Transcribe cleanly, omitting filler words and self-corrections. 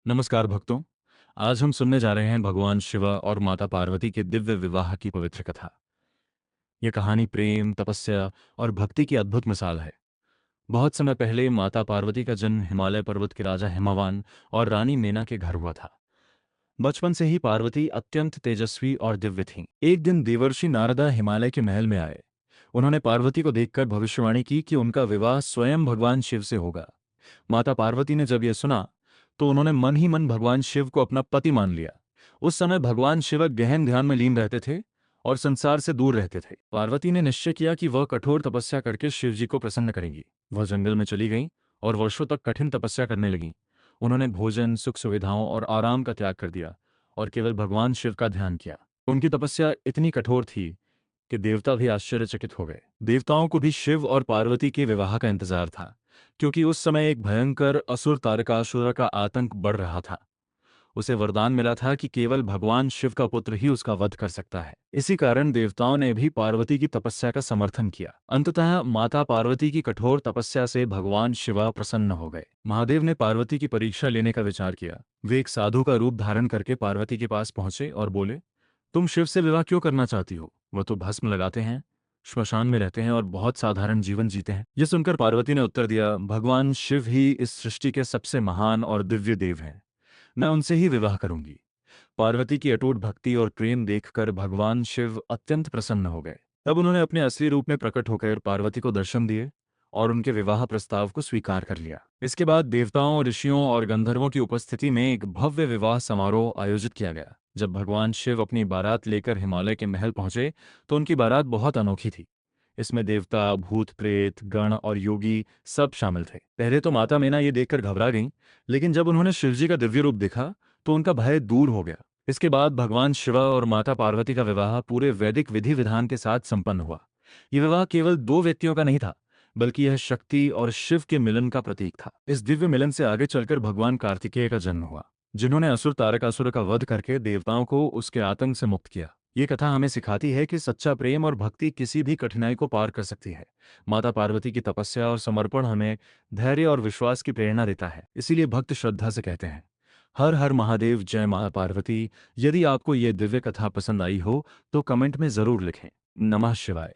नमस्कार भक्तों। आज हम सुनने जा रहे हैं भगवान शिवा और माता पार्वती के दिव्य विवाह की पवित्र कथा। यह कहानी प्रेम, तपस्या और भक्ति की अद्भुत मिसाल है। बहुत समय पहले माता पार्वती का जन्म हिमालय पर्वत के राजा हिमवान और रानी मेना के घर हुआ था। बचपन से ही पार्वती अत्यंत तेजस्वी और दिव्य थीं। एक दिन देवर्षि नारदा हिमालय के महल में आए। उन्होंने पार्वती को देखकर भविष्यवाणी की कि उनका विवाह स्वयं भगवान शिव से होगा। माता पार्वती ने जब यह सुना तो उन्होंने मन ही मन भगवान शिव को अपना पति मान लिया। उस समय भगवान शिव गहन ध्यान में लीन रहते थे और संसार से दूर रहते थे। पार्वती ने निश्चय किया कि वह कठोर तपस्या करके शिव जी को प्रसन्न करेंगी। वह जंगल में चली गईं और वर्षों तक कठिन तपस्या करने लगीं। उन्होंने भोजन, सुख सुविधाओं और आराम का त्याग कर दिया और केवल भगवान शिव का ध्यान किया। उनकी तपस्या इतनी कठोर थी कि देवता भी आश्चर्यचकित हो गए। देवताओं को भी शिव और पार्वती के विवाह का इंतजार था, क्योंकि उस समय एक भयंकर असुर तारकासुर का आतंक बढ़ रहा था। उसे वरदान मिला था कि केवल भगवान शिव का पुत्र ही उसका वध कर सकता है। इसी कारण देवताओं ने भी पार्वती की तपस्या का समर्थन किया। अंततः माता पार्वती की कठोर तपस्या से भगवान शिवा प्रसन्न हो गए। महादेव ने पार्वती की परीक्षा लेने का विचार किया। वे एक साधु का रूप धारण करके पार्वती के पास पहुंचे और बोले, तुम शिव से विवाह क्यों करना चाहती हो? वह तो भस्म लगाते हैं, श्मशान में रहते हैं और बहुत साधारण जीवन जीते हैं। यह सुनकर पार्वती ने उत्तर दिया, भगवान शिव ही इस सृष्टि के सबसे महान और दिव्य देव हैं। मैं उनसे ही विवाह करूंगी। पार्वती की अटूट भक्ति और प्रेम देखकर भगवान शिव अत्यंत प्रसन्न हो गए। तब उन्होंने अपने असली रूप में प्रकट होकर पार्वती को दर्शन दिए और उनके विवाह प्रस्ताव को स्वीकार कर लिया। इसके बाद देवताओं, ऋषियों और गंधर्वों की उपस्थिति में एक भव्य विवाह समारोह आयोजित किया गया। जब भगवान शिव अपनी बारात लेकर हिमालय के महल पहुंचे तो उनकी बारात बहुत अनोखी थी। इसमें देवता, भूत प्रेत, गण और योगी सब शामिल थे। पहले तो माता मीना ये देखकर घबरा गईं, लेकिन जब उन्होंने शिवजी का दिव्य रूप देखा तो उनका भय दूर हो गया। इसके बाद भगवान शिवा और माता पार्वती का विवाह पूरे वैदिक विधि विधान के साथ संपन्न हुआ। यह विवाह केवल दो व्यक्तियों का नहीं था, बल्कि यह शक्ति और शिव के मिलन का प्रतीक था। इस दिव्य मिलन से आगे चलकर भगवान कार्तिकेय का जन्म हुआ, जिन्होंने असुर तारकासुर का वध करके देवताओं को उसके आतंक से मुक्त किया। ये कथा हमें सिखाती है कि सच्चा प्रेम और भक्ति किसी भी कठिनाई को पार कर सकती है। माता पार्वती की तपस्या और समर्पण हमें धैर्य और विश्वास की प्रेरणा देता है। इसीलिए भक्त श्रद्धा से कहते हैं, हर हर महादेव, जय माता पार्वती। यदि आपको ये दिव्य कथा पसंद आई हो तो कमेंट में जरूर लिखें। नमः शिवाय।